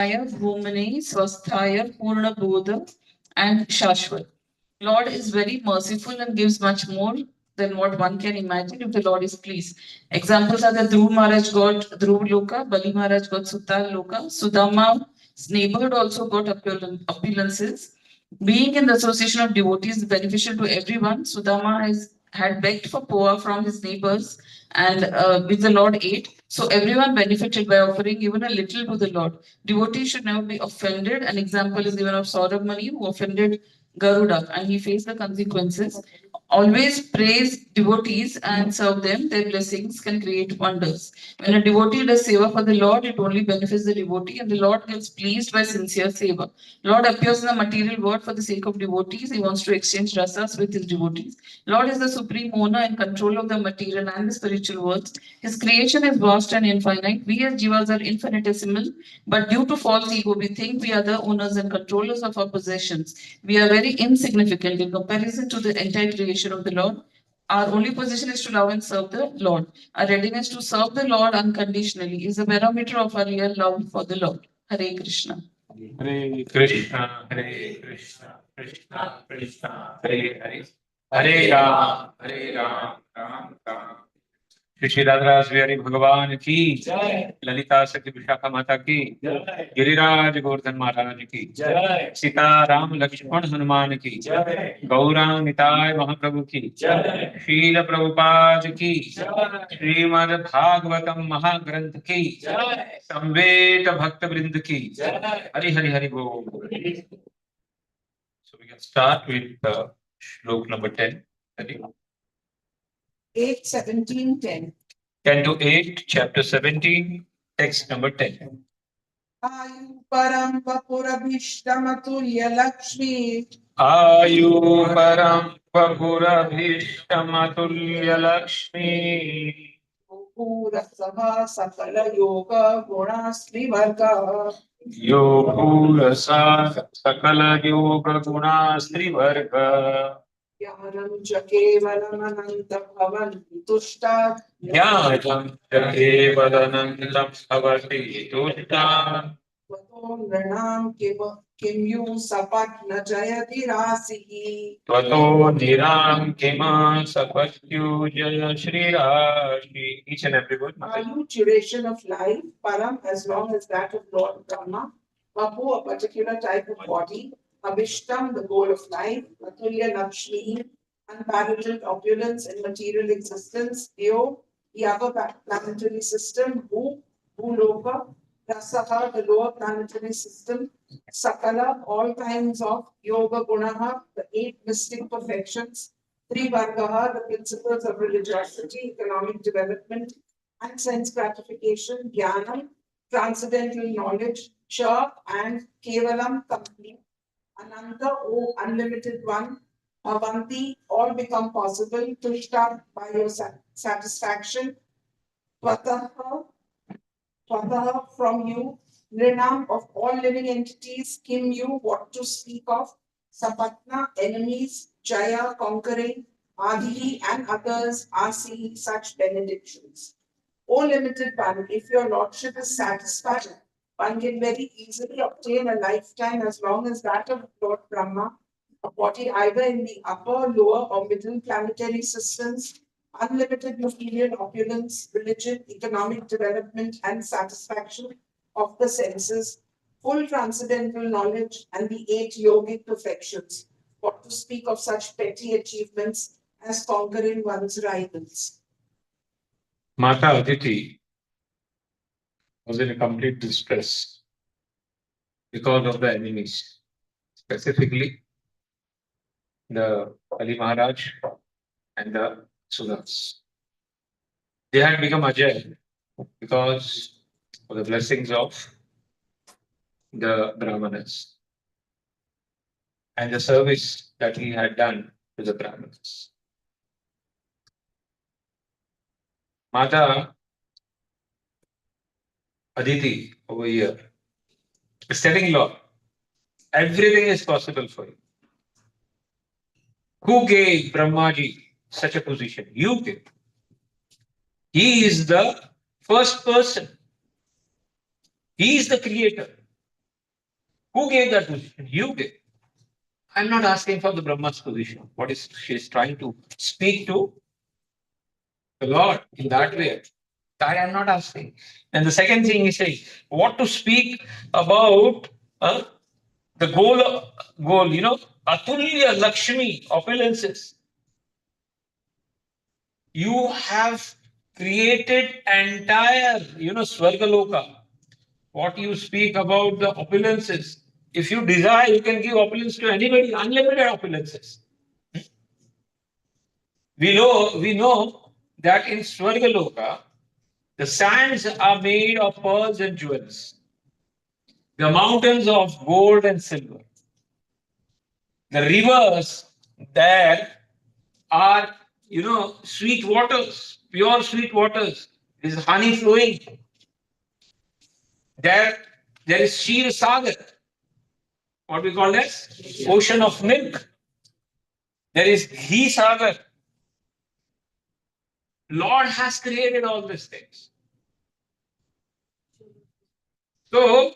Bhumane, Swasthaya, Purna Bodha, and Shashwat. Lord is very merciful and gives much more than what one can imagine if the Lord is pleased. Examples are that Dhruv Maharaj got Dhruv Loka, Bali Maharaj got Sutal Loka, Sudama's neighborhood also got opulences. Being in the association of devotees is beneficial to everyone. Sudama has had begged for poa from his neighbors and which the Lord ate. So everyone benefited by offering even a little to the Lord. Devotees should never be offended. An example is given of Saurabh Mani who offended Garuda and he faced the consequences. Always praise devotees and serve them. Their blessings can create wonders. When a devotee does seva for the Lord, it only benefits the devotee and the Lord gets pleased by sincere seva. Lord appears in the material world for the sake of devotees. He wants to exchange rasas with his devotees. Lord is the supreme owner and control of the material and the spiritual worlds. His creation is vast and infinite. We as jivas are infinitesimal, but due to false ego, we think we are the owners and controllers of our possessions. We are very insignificant in comparison to the entire creation of the Lord. Our only position is to love and serve the Lord. Our readiness to serve the Lord unconditionally is a barometer of our real love for the Lord. Hare Krishna. Hare Krishna, Hare Krishna, Krishna Krishna, Hare Hare, Hare Ram, Hare Ram, Ram Ram. Shri राधराज Bihari भगवान की जय, ललिता सती विशाखा माता की जय, गिरिराज गोवर्धन महाराज की जय, सीताराम लक्ष्मण हनुमान की जय, गौरांग निताय महाप्रभु की जय, शील प्रभुपाद की जय, श्रीमद् भागवतम महाग्रंथ की जय, संवेद भक्त वृंद की जय, हरि हरि हरि बोल. So we can start with श्लोक number 10. 8, 17, 10. 10 to 8, chapter 17, text number 10. Ayu param vapurabhishtamatulya lakshmi. Ayu param vapurabhishtamatulya lakshmi. Pura saha sakala yoga gunasri varga. Yo purasa sakala yoga gunasri varga. Jnanam cha kevalam anantam bhavanti tushta. Jnanam cha kevalanantam bhavati tushta. Tvato nranam kim yu sapat na jayati rasihi. Tvato niram kima sapatyu jaya Shri Rashi. Each and every word. Ayu, duration of life, param, as long as that of Lord Brahma. Vapu, a particular type of body. Abhishtam, the goal of life. Atulya Lakshmi, unparalleled opulence in material existence. Dio, the upper planetary system. Bhuloka, Rasaha, the lower planetary system. Sakala, all kinds of yoga gunaha, the 8 mystic perfections. Trivargaha, the principles of religiosity, economic development, and sense gratification. Jnanam, transcendental knowledge. Cha and Kevalam, complete. Ananta, O unlimited one. Bhavanti, all become possible. Tushta, by your satisfaction. Tvataha, from you. Nrinam, of all living entities. Kim, you, what to speak of. Sapatna, enemies. Jaya, conquering. Adi and others are seeing such benedictions. O limited one, if your lordship is satisfied, one can very easily obtain a lifetime as long as that of Lord Brahma, a body either in the upper, lower, or middle planetary systems, unlimited material opulence, religion, economic development, and satisfaction of the senses, full transcendental knowledge, and the 8 yogic perfections. What to speak of such petty achievements as conquering one's rivals. Mata Aditi was in a complete distress because of the enemies, specifically the Ali Maharaj and the Sudars. They had become Ajay because of the blessings of the Brahmanas and the service that he had done to the Brahmanas. Mata Aditi over here is telling Lord, everything is possible for you. Who gave Brahmaji such a position? You gave. He is the first person. He is the creator. Who gave that position? You gave. I'm not asking for the Brahma's position. What is she is trying to speak to the Lord in that way? That I'm not asking. And the second thing is saying what to speak about the goal, Atulya Lakshmi, opulences. You have created entire, Swargaloka. What you speak about the opulences. If you desire, you can give opulence to anybody, unlimited opulences. We know that in Swargaloka, the sands are made of pearls and jewels. The mountains of gold and silver. The rivers there are, sweet waters, pure sweet waters. There is honey flowing. There is Shir Sagar, what we call as ocean of milk. There is Ghee Sagar. Lord has created all these things. So,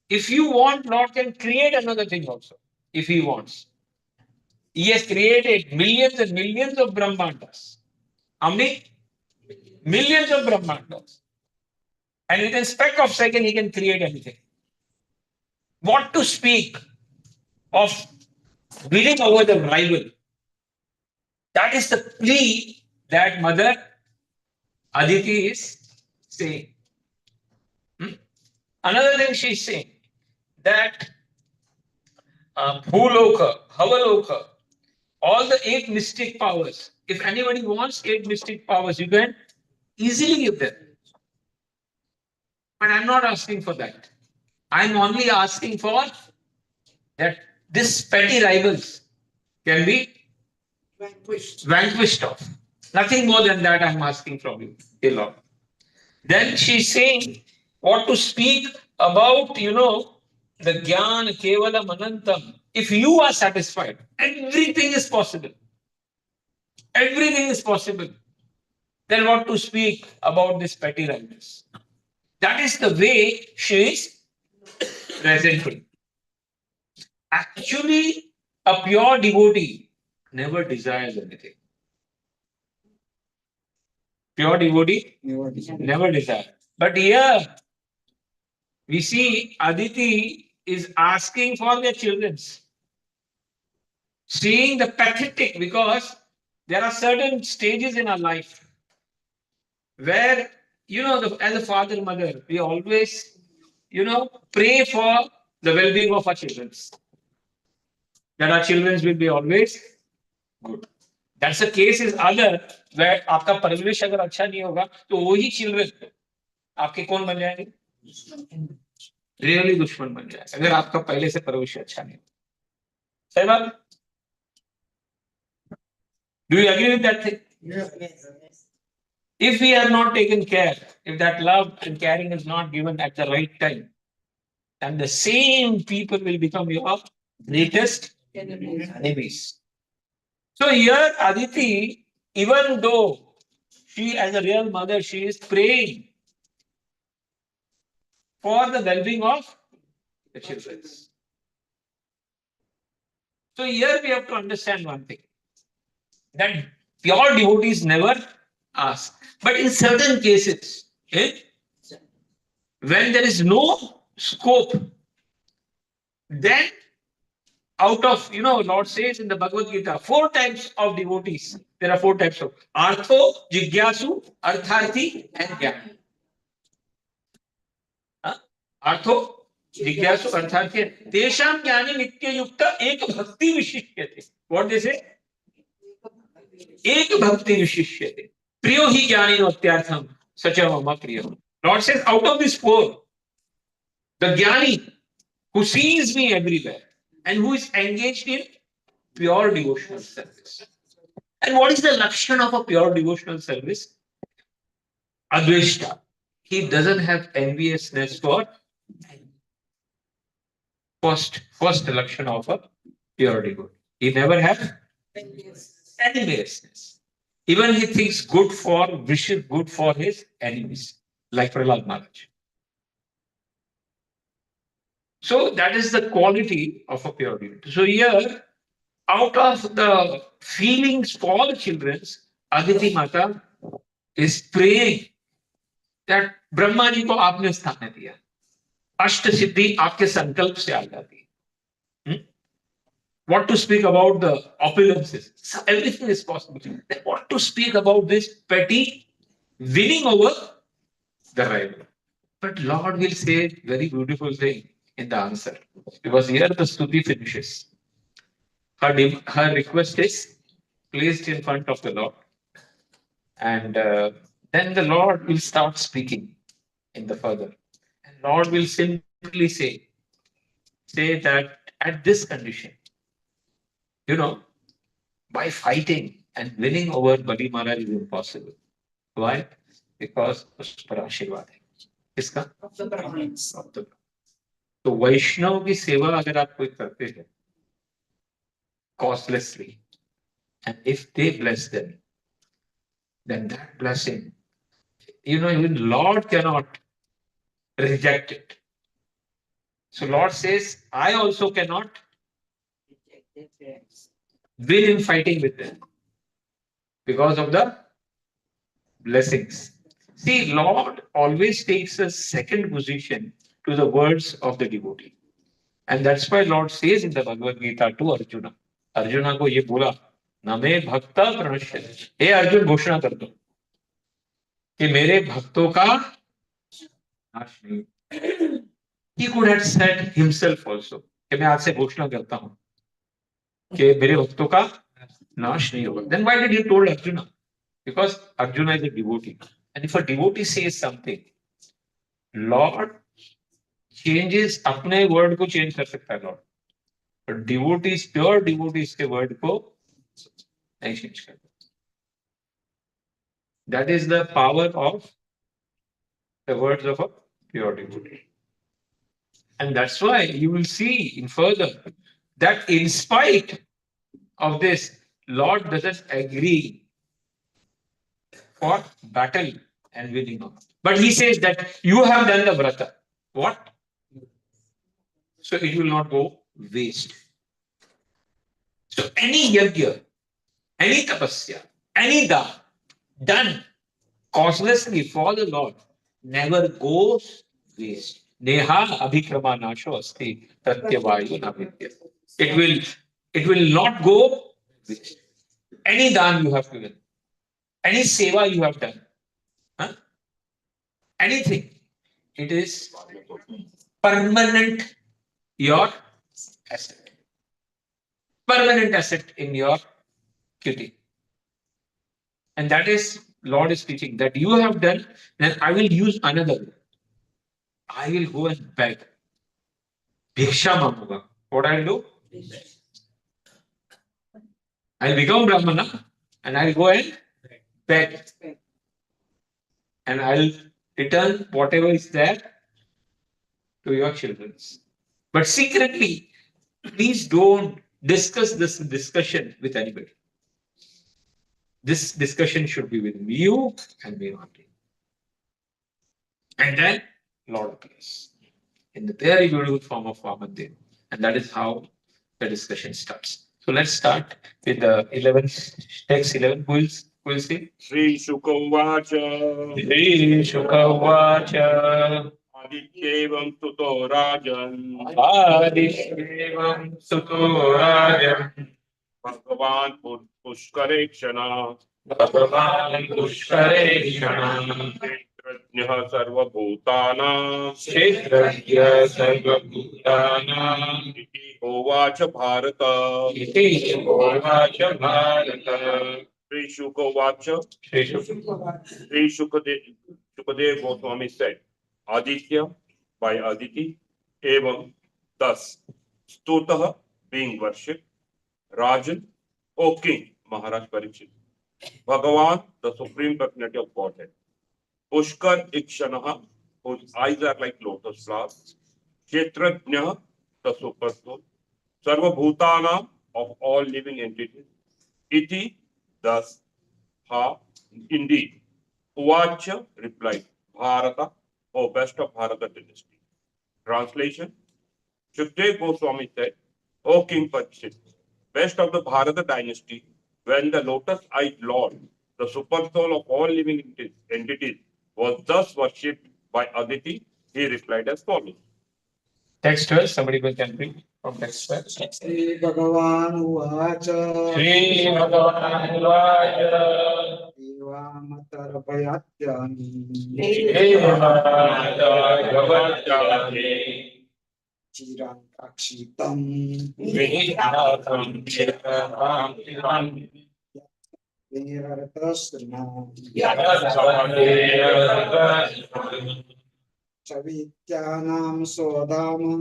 if you want, Lord can create another thing also, if He wants. He has created millions and millions of Brahmandas. How many? Millions of Brahmandas. And within a speck of second, He can create anything. What to speak of winning over the rival? That is the plea that Mother Aditi is saying. Another thing she's saying that Bhuloka, Havaloka, all the 8 mystic powers. If anybody wants 8 mystic powers, you can easily give them. But I'm not asking for that. I'm only asking for that this petty rivals can be vanquished off. Nothing more than that I'm asking from you, dear Lord. Then she's saying what to speak about, the Gyan Kevala Manantam. If you are satisfied, everything is possible. Everything is possible. Then what to speak about this petty rivals? That is the way she is presenting. Actually, a pure devotee never desires anything. Pure devotee never desires. But here we see Aditi is asking for their children, seeing the pathetic, because there are certain stages in our life where, as a father, mother, we always, pray for the well-being of our children, that our children will be always good. That's the case is other where आपका परवरिश अगर अच्छा नहीं होगा तो वही children आपके कौन बन जाएंगे? रियली दुश्मन बन जाएगा अगर आपका पहले से परवरिश अच्छा नहीं होगा. सही बात? Do you agree with that thing? Yes. If we are not taken care, if that love and caring is not given at the right time, then the same people will become your greatest enemies. So here Aditi, even though she as a real mother, she is praying for the well-being of the children. So here we have to understand one thing, that pure devotees never ask. But in certain cases, when there is no scope, then out of, Lord says in the Bhagavad Gita, 4 types of devotees. There are 4 types of Artho, Jigyasu, Artharthi, and Jnani. Artho, Jigyasu, Artharthi. Tesham Jnani Nitya Yukta Ek Bhakti Vishishyate. What they say? Ek Bhakti Vishishyate. Priyo hi Jnani Notyartham. Sacha Mama Priyo. Lord says, out of these 4, the Jnani who sees me everywhere and who is engaged in pure devotional service. And what is the lakshana of a pure devotional service? Adveshta. He doesn't have enviousness for first lakshana of a pure devotee. He never has enviousness. Even he thinks wishes good for his enemies, like Prahlad Maharaj. So that is the quality of a pure devotee. So here, out of the feelings for the children, Aditi Mata is praying that Brahma ji को आपने स्थान दिया, अष्ट सिद्धि आपके संकल्प से आ जाती है. What to speak about the opulences? So everything is possible. What to speak about this petty winning over the rival? But Lord will say very beautiful thing in the answer, because here the stuti finishes. Her request is placed in front of the Lord, and then the Lord will start speaking in the further. And Lord will simply say that at this condition, you know, by fighting and winning over Bali Maharaj is impossible. Why? Because उस पर आशीर्वाद है. किसका? of the Brahmins. Of the- तो वैष्णव की सेवा अगर आप कोई करते हैं costlessly, and if they bless them, then that blessing, even Lord cannot reject it. So Lord says, I also cannot win in fighting with them because of the blessings. See, Lord always takes a second position to the words of the devotee. And that's why Lord says in the Bhagavad Gita to Arjuna. Arjuna को ये बोला, नमे भक्ता प्रणश्य. हे अर्जुन घोषणा कर दो कि मेरे भक्तों का नाश नहीं. He could have said himself also कि मैं आज से घोषणा करता हूं कि मेरे भक्तों का नाश नहीं होगा. Then why did he told Arjuna? Because Arjuna is a devotee. And if a devotee says something, Lord changes अपने word को change कर सकता है Lord. But devotees, pure devotees के word को नहीं change करता. That is the power of the words of a pure devotee. And that's why you will see in further that in spite of this, Lord doesn't agree for battle and winning of. But he says that you have done the vrata. What? So it will not go waste. So any yajna, any tapasya, any done causelessly for the Lord never goes waste. Neha abhikrama nasho asti pratyavayu navidya. It will not go waste. Any dan you have given, any seva you have done, huh? Anything, it is permanent your asset. Permanent asset in your kitty. And that is Lord is teaching that you have done, then I will use another. I will go and beg. Bhiksha manguga. What I'll do? I'll become Brahmana and I'll go and beg. And I'll return whatever is there to your children. But secretly, please don't discuss this discussion with anybody. This discussion should be with you and me only. And then Lord appears in the very beautiful form of Vamandev. And that is how the discussion starts. So let's start with the 11th, text 11. Who will see? Sri Shukavacha Shri Shukavacha Adityevam Tuto Rajan Adishyevam Suto Rajan Bhagavan Pushkarekshana Bhagavan Pushkarekshana Kshetrajñah Sarvabhutanam Kshetrajya Sarvabhutana Iti Hovacha Bharata Iti Hovacha Bharata Sri Shukavacha Shri Shukavacha Sri Shukadev Goswami said, Aditya by Aditi, Evam, thus, Stutah being worshipped, Rajan, O King, Maharaj Parikshit, Bhagavan, the supreme personality of Godhead, Pushkar Ikshanaha, whose eyes are like lotus flowers, Kshetrajñah, the super soul, Sarvabhutana, of all living entities, Iti, thus, Ha, indeed, Uvacha replied, Bharata, O best of Bharata dynasty. Translation, Shukdev Goswami said, O King Parikshit, best of the Bharata dynasty, when the lotus-eyed Lord, the super soul of all living entities, was thus worshipped by Aditi, he replied as follows. Text 12, somebody can read from text 12. Shri Bhagavan Uvacha Shri Bhagavan Devamatar Bhayatyani Chiran Kakshitam Viraratasna Chavityanam Sodama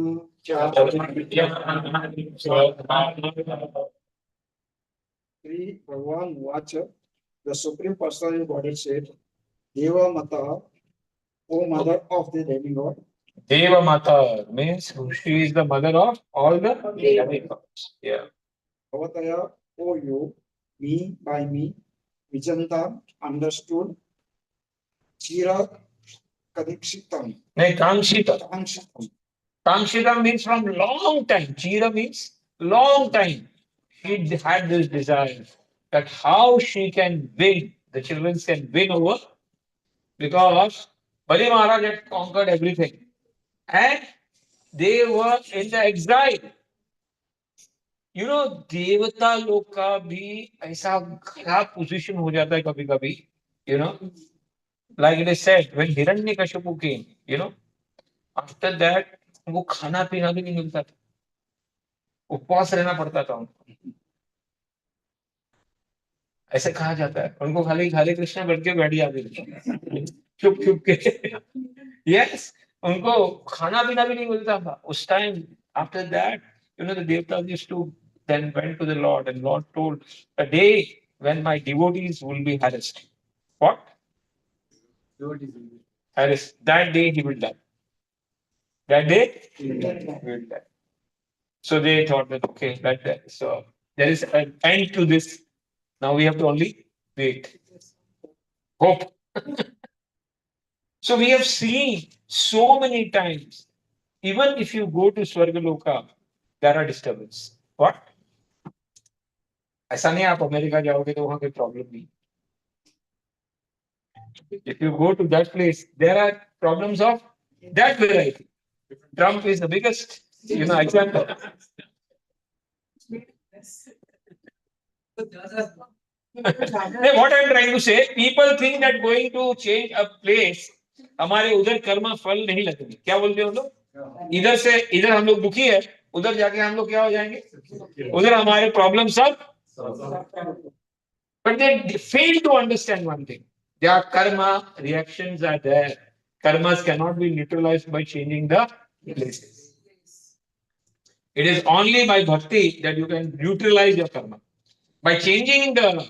Shri Bhagavan Uvacha, the Supreme Personality of Godhead said, Deva Mata, O Mother of the Living God, Deva Mata means she is the mother of all the living gods. Yeah. Avataya, O you, me by me, Vijanta, understood, Chira Kadikshitam, Nahi, Kamshita. Kangshitam, Kamshita means from long time. Chira means long time. She had this desire that how she can win, the children can win over, because Bali Maharaj had conquered everything. And they were in the exile. You know, देवता लोग का भी ऐसा खराब position हो जाता है कभी कभी, you know, like it is said when Hiranyakashipu came, you know, after that वो खाना पीना भी नहीं मिलता था, उपवास रहना पड़ता था उनको, ऐसे कहा जाता है, उनको खाली खाली कृष्णा बैठ के बैठ जाते थे चुप चुप के यस, उनको खाना पीना भी नहीं मिलता था उस time. After that, you know, the devatas used to then went to the Lord, and Lord told, a day when my devotees will be harassed. What? Harassed. That day he will die. That day he will die. So they thought that okay, that so there is an end to this. Now we have to only wait. Hope. So we have seen so many times, even if you go to Swargaloka, there are disturbances. What? ऐसा नहीं आप America जाओगे तो वहां कोई problem नहीं. If you go to that place, there are problems of that variety. Trump is the biggest, you know, example. What I'm trying to say, people think that going to change a place, हमारे उधर कर्म फल नहीं लगेंगे. क्या बोलते हो लोग? इधर से इधर हम लोग दुखी है, उधर जाके हम लोग क्या हो जाएंगे? उधर हमारे प्रॉब्लम सब. But they fail to understand one thing. Their karma reactions are there. Karmas cannot be neutralized by changing the places. It is only by bhakti that you can neutralize your karma. By changing the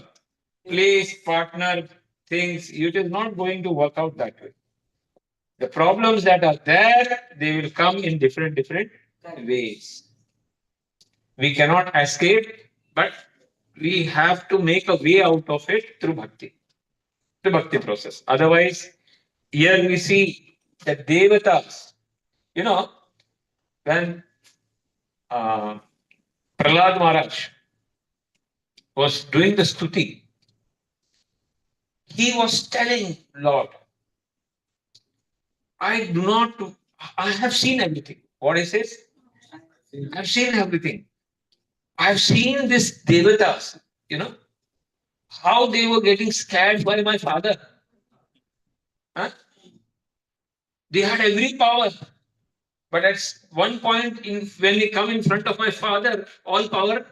place, partner, things, it is not going to work out that way. The problems that are there, they will come in different ways. We cannot escape, but we have to make a way out of it through bhakti, the bhakti process. Otherwise, here we see the devatas. You know, when Prahlad Maharaj was doing the stuti, he was telling Lord, I have seen everything. What he says? I've seen everything. I've seen this devatas, you know, how they were getting scared by my father. Huh? They had every power. But at one point, when they come in front of my father, all power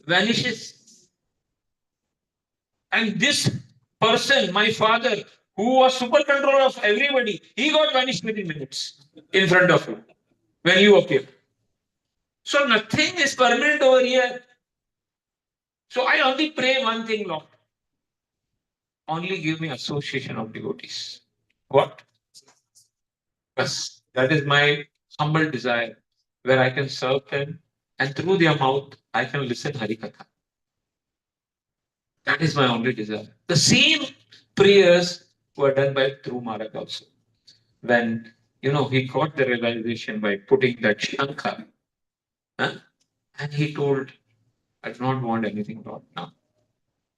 vanishes. And this person, my father, who was super controller of everybody, he got vanished within minutes in front of you when you appear. So nothing is permanent over here. So I only pray one thing, Lord. Only give me association of devotees. What? Yes, that is my humble desire, where I can serve them, and through their mouth I can listen Harikatha. That is my only desire. The same prayers were done by Dhruv Maharaj also. When, you know, he got the realization by putting that shankha Huh? And he told, I do not want anything Lord now.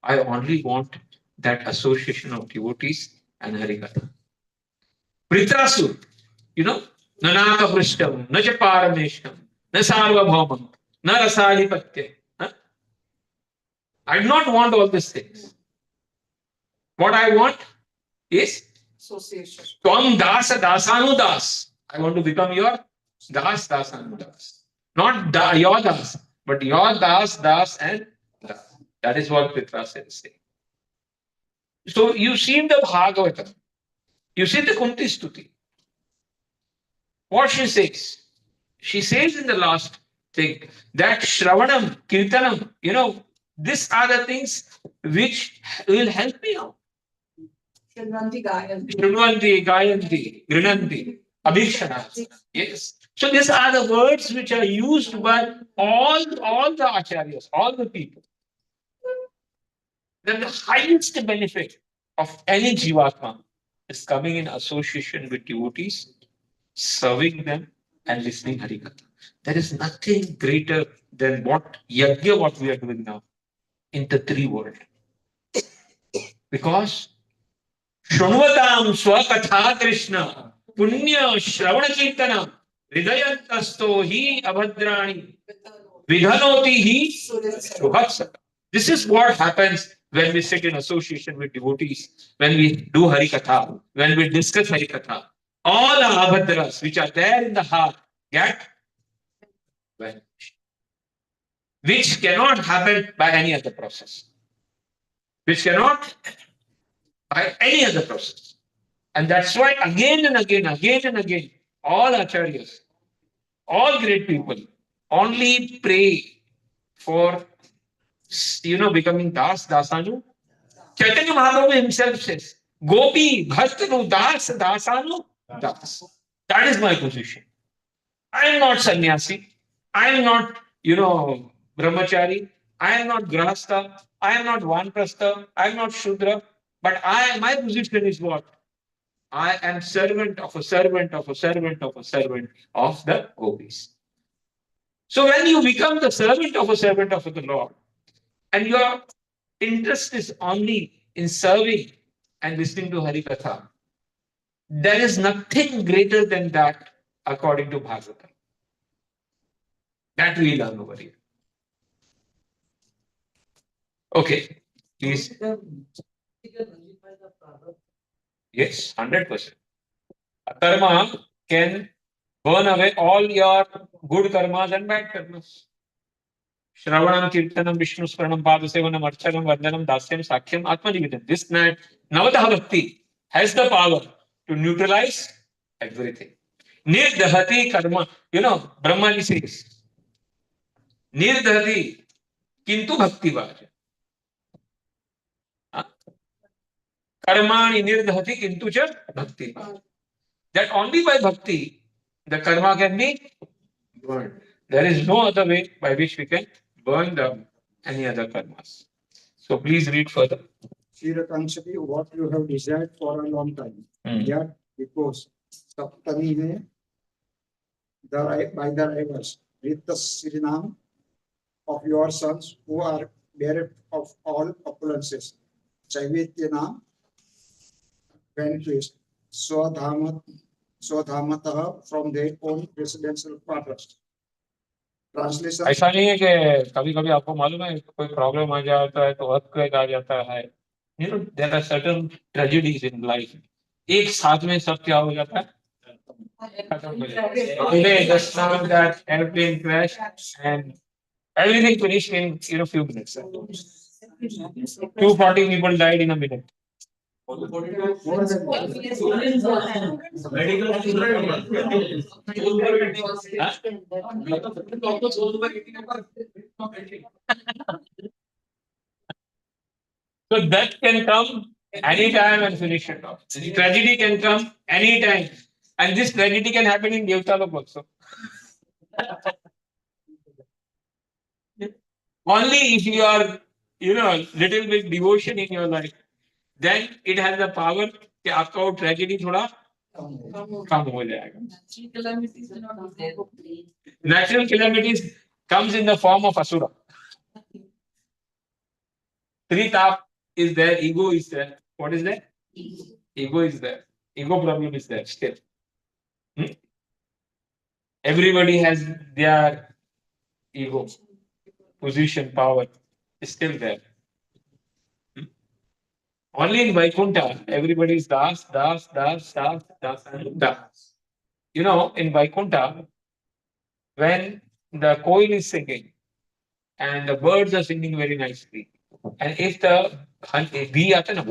I only want that association of devotees and Harikatha. Pritrasu, you know, Nanaka Vrishtam, Naja Parameshtam, Na Sarvabhaumam, Na Rasalipatya. Huh? I do not want all these things. What I want is Association. Tvam Dasa Dasanudas. I want to become your Das Dasanudas. Not your Das, but your Das, and Das. That is what Pritrasa is saying. So you see in the Bhagavatam, you see the Kunti Stuti. What she says? She says in the last thing that Shravanam, Kirtanam, these are the things which will help me out. Shrinvanti Gayanti. Shrunvanti, Gayanti, Grinanti, Abhikshana. Yes. So these are the words which are used by all the acharyas, all the people. Then the highest benefit of any jivatma is coming in association with devotees, serving them and listening Harikatha. There is nothing greater than what we are doing now in the three world. Because Shunvatam Swakatha Krishna Punya Shravana Kirtana Hridayantasto hi Abhadrani Vidhanoti hi Shuhatsaka. This is what happens when we sit in association with devotees, when we do Harikatha, when we discuss Harikatha. All our abhadras which are there in the heart get vanished, which cannot happen by any other process. Which cannot by any other process. And that's why again and again, all acharyas, all great people only pray for becoming Dasanu. Chaitanya Mahaprabhu himself says, Gopi, Bhaktanu, Dasanu, Das. That is my position. I am not sannyasi. I am not, brahmachari. I am not grahastha. I am not vanprastha. I am not shudra. But my position is what? I am servant of a servant of a servant of a servant of the gopis. So when you become the servant of the Lord, and your interest is only in serving and listening to Harikatha, there is nothing greater than that according to Bhagavatam. That we learn over here. Okay, please. Yes, 100%. Karma can burn away all your good karmas and bad karmas. Shravanam, Kirtanam, Vishnu Smaranam, Padasevanam, Archanam, Vandanam, Dasyam, Sakhyam, Atmanivedam. This Navataha Bhakti has the power to neutralize everything. Nirdhati karma. Brahmani says, Nirdhati kintu bhakti vaja. Karmani nirdhati kintu cha bhakti vaja. That only by bhakti the karma can be burned. There is no other way by which we can burn any other karmas. So please read further. Shirakanshati, what you have desired for a long time. Yet, because Saptami hai, by the rivers, with the Sirinam of your sons who are bereft of all opulences, Chaivityanam, vanquished, Swadhamataha from their own residential quarters. Translation. ऐसा नहीं है कि कभी कभी आपको मालूम है कोई प्रॉब्लम आ जाता है तो अर्थक्वेक आ जाता है. There are certain tragedies in life. एक साथ में सब क्या हो जाता है? Today, just now that airplane crashed and everything finished in few minutes. 240 people died in a minute. So that can come anytime and finish it off. Tragedy can come anytime. And this tragedy can happen in Devtalok also. Only if you are, little bit devotion in your life, then it has the power कि आपका वो tragedy थोड़ा कम हो जाएगा. Natural calamities comes in the form of asura. Three tap is there, ego is there. What is there? Ego is there. Ego problem is there still. Hmm? Everybody has their ego, position, power is still there. Only in Vaikuntha, everybody is das, das, das, das, das, and das. You know, in Vaikuntha, when the koil is singing and the birds are singing very nicely, and if the bee aata na,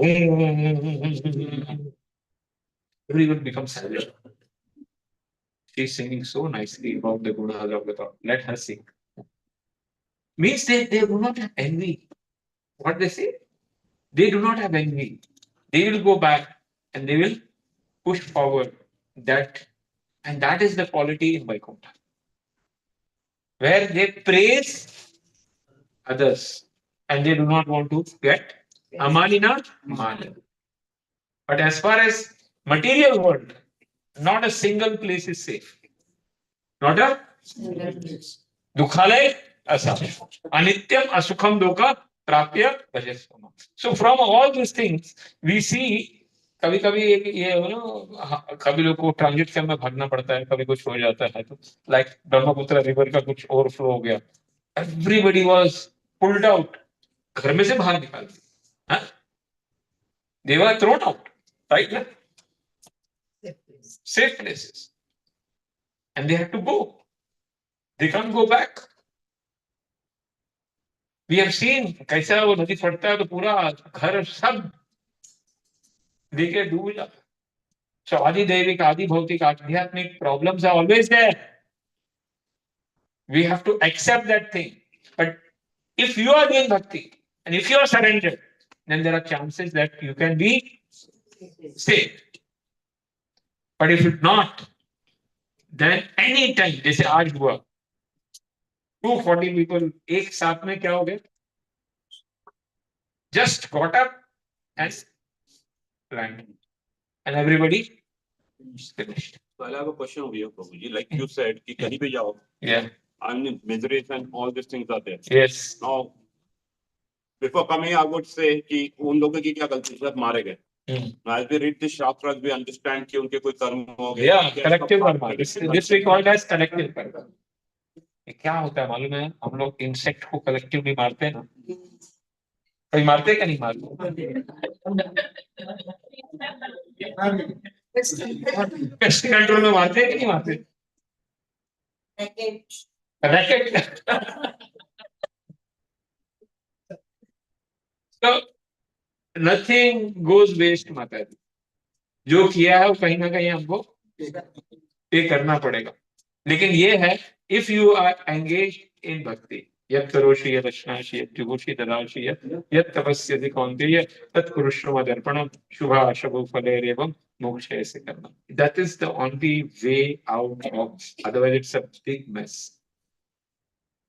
everyone becomes silent. She's singing so nicely about the gunas of the God. Let her sing. Means they do not have envy. What they say? They do not have envy. They will go back and they will push forward that, and that is the quality in Vaikuntha, where they praise others and they do not want to get amalina mali. But as far as material world, not a single place is safe. Not a dukhalay asa. Anityam asukham doka prapya bhajasyama. So from all these things, we see कभी कभी ये कभी लोग को transit के में भागना पड़ता है, कभी कुछ हो जाता है, तो लाइक ब्रह्मपुत्र रिवर का कुछ ओवरफ्लो हो गया, एवरीबडी वाज पुल्ड आउट, घर में से बाहर निकाल दिया, they were thrown out, right, safe places, and they have to go. They can't go back. We have seen कैसा वो नदी फटता है तो पूरा घर सब देखे डूब जाता है. So आदि दैविक, आदि भौतिक, आध्यात्मिक problems are always there. We have to accept that thing. But if you are doing bhakti and if you are surrendered, then there are chances that you can be saved. But if not, then any time, जैसे आज हुआ, 240 people एक साथ में क्या हो गए? Just got up and landed, and everybody finished. So I have a question over here, Prabhuji. Like you said, कि कहीं भी जाओ, Yeah. I mean, miseries and all these things are there. Yes. Now, before coming, I would say कि उन लोगों की क्या गलती से मारे गए. Now, as we read the Shastras, we understand कि उनके कोई कर्म हो गए. Yeah, collective karma. This we call as collective karma. क्या होता है मालूम है? हम लोग इंसेक्ट को कलेक्टिवली मारते हैं ना, कोई मारते क्या नहीं मारते? पेस्ट कंट्रोल में मारते हैं कि नहीं मारते? Racket. So nothing goes waste, माता जी. जो किया है वो कहीं ना कहीं हमको पे करना पड़ेगा. लेकिन ये है, if you are engaged in bhakti, यत् करोषि यत् अश्नाषि यत् जुगोषि ददाषि यत् तपस्यसि कौन्तेय तत् कुरुष्व मदर्पणम शुभाशुभ फलेरेवं मोक्षे से करना. That is the only way out of, otherwise it's a big mess.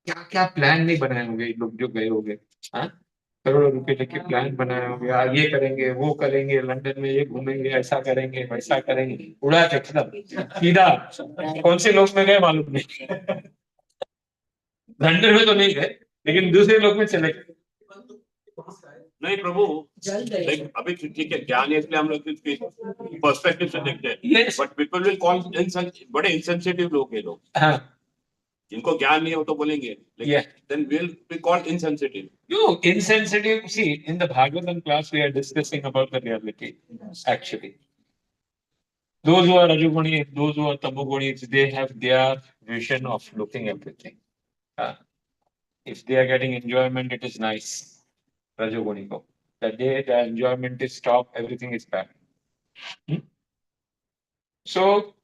क्या क्या प्लान नहीं बनाए होंगे लोग जो गए होंगे, करोड़ों रुपए लेके प्लान बनाया होगा, ये करेंगे वो करेंगे, लंदन में ये घूमेंगे, ऐसा करेंगे वैसा करेंगे, उड़ा के खत्म सीधा. कौन से लोग में गए मालूम नहीं, लंदन में तो नहीं गए, लेकिन दूसरे लोग में चले गए. नहीं प्रभु, अभी ठीक है, ज्ञान है इसलिए हम लोग इसके पर्सपेक्टिव से देखते हैं. बट पीपल विल कॉल बड़े इंसेंसिटिव लोग हैं लोग. हाँ. जिनको ज्ञान नहीं हो तो बोलेंगे, then we'll be called insensitive. No, insensitive. See, in the Bhagavatam class, we are discussing about the reality. Actually, those who are Rajoguni, those who are Tamoguni, they have their vision of looking at everything. If they are getting enjoyment, it is nice. Rajoguni ko. The day the enjoyment is stopped, everything is bad. So,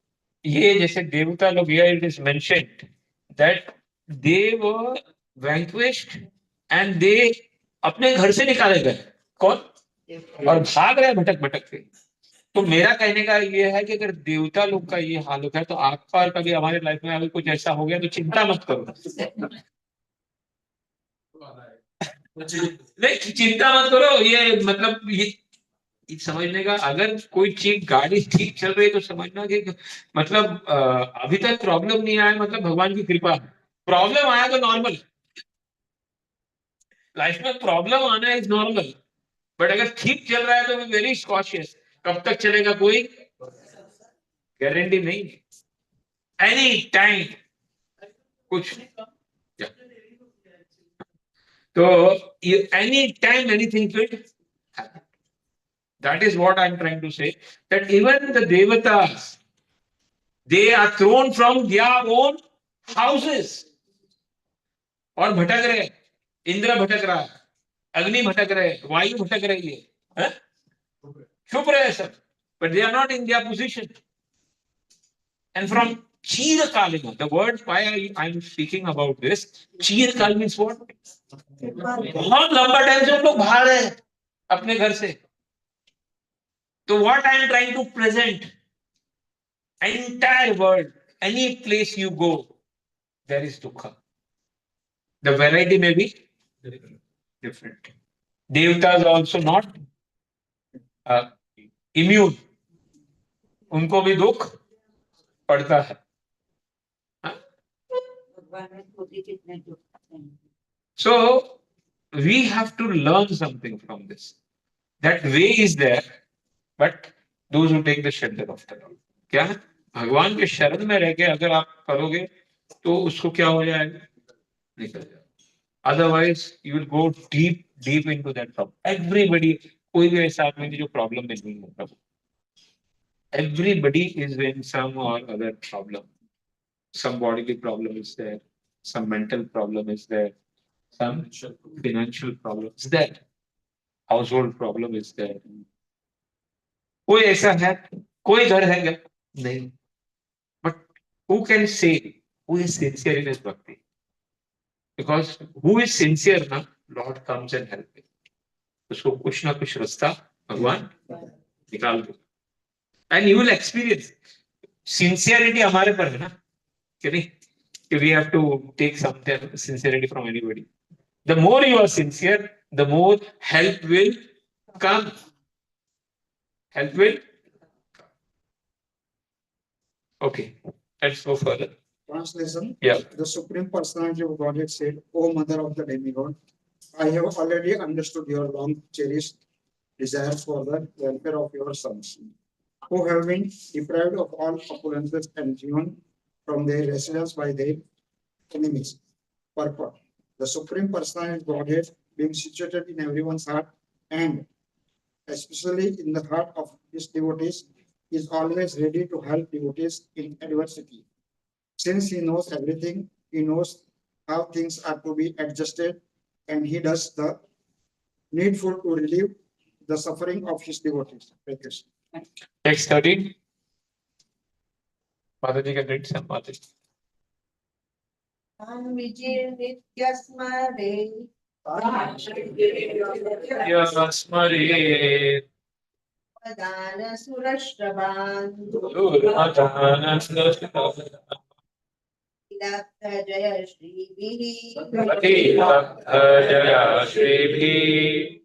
ये जैसे देवता लोग, here it is mentioned that they were vanquished and they अपने घर से निकाले गए. कौन? और भाग रहे भटक भटक के. तो मेरा कहने का ये है कि अगर देवता लोग का ये हाल होता है तो आपका और कभी हमारे लाइफ में अगर कुछ ऐसा हो गया तो चिंता मत करो. नहीं, चिंता मत करो. ये मतलब ये समझने का, अगर कोई चीज गाड़ी ठीक चल रही है तो समझना कि मतलब अभी तक प्रॉब्लम नहीं आया, मतलब भगवान की कृपा है. प्रॉब्लम आया तो नॉर्मल, लाइफ में प्रॉब्लम आना इज नॉर्मल, बट अगर ठीक चल रहा है तो वेरी कॉशियस। कब तक चलेगा कोई गारंटी नहीं, एनी टाइम कुछ। तो any time anything could happen. That is what I'm trying to say, that even the devatas, they are thrown from their own houses और भटक रहे। इंद्र भटक रहा है, अग्नि भटक रहे, वायु भटक रही है, चुप रहे सब, but they are not in their position. And from Chirakalima, the word why I'm speaking about this, Chirakal means what? बहुत लंबा टाइम से हम लोग बाहर हैं अपने घर से। तो what I am trying to present, entire world, any place you go, there is dukha. The variety may be different. Devatas are also not immune. उनको भी दुख पड़ता है। So we have to learn something from this. That way is there, but those who take the shelter of the Lord. क्या है? भगवान के शरण में रह के अगर आप करोगे तो उसको क्या हो जाएगा? निकल जाएगा। Otherwise, you will go deep into that problem. Everybody, कोई भी ऐसा आदमी नहीं जो प्रॉब्लम में नहीं होगा। Everybody is in some or other problem. Some bodily problem is there, some mental problem is there, some financial problem is there, household problem is there. कोई ऐसा है, कोई घर है क्या? नहीं. But who can say who is sincere in his bhakti? Because who is sincere ना, Lord comes and help him. उसको कुछ ना कुछ रास्ता भगवान निकाल दो. And you will experience. Sincerity हमारे पर है ना, कि नहीं? कि we have to take some sincerity from anybody. The more you are sincere, the more help will come. Help will come. Okay, let's go further. Translation. Yeah. The Supreme Personality of Godhead said, O Mother of the Demigod, I have already understood your long cherished desire for the welfare of your sons, who have been deprived of all opulences and driven from their residence by their enemies. Purport. The Supreme Personality of Godhead, being situated in everyone's heart and especially in the heart of his devotees, is always ready to help devotees in adversity. Since he knows everything, he knows how things are to be adjusted, and he does the needful to relieve the suffering of his devotees. Text 13. Mataji can read some Mataji. Yasmare Surashravan Jaya Shri Ati Jaya Shri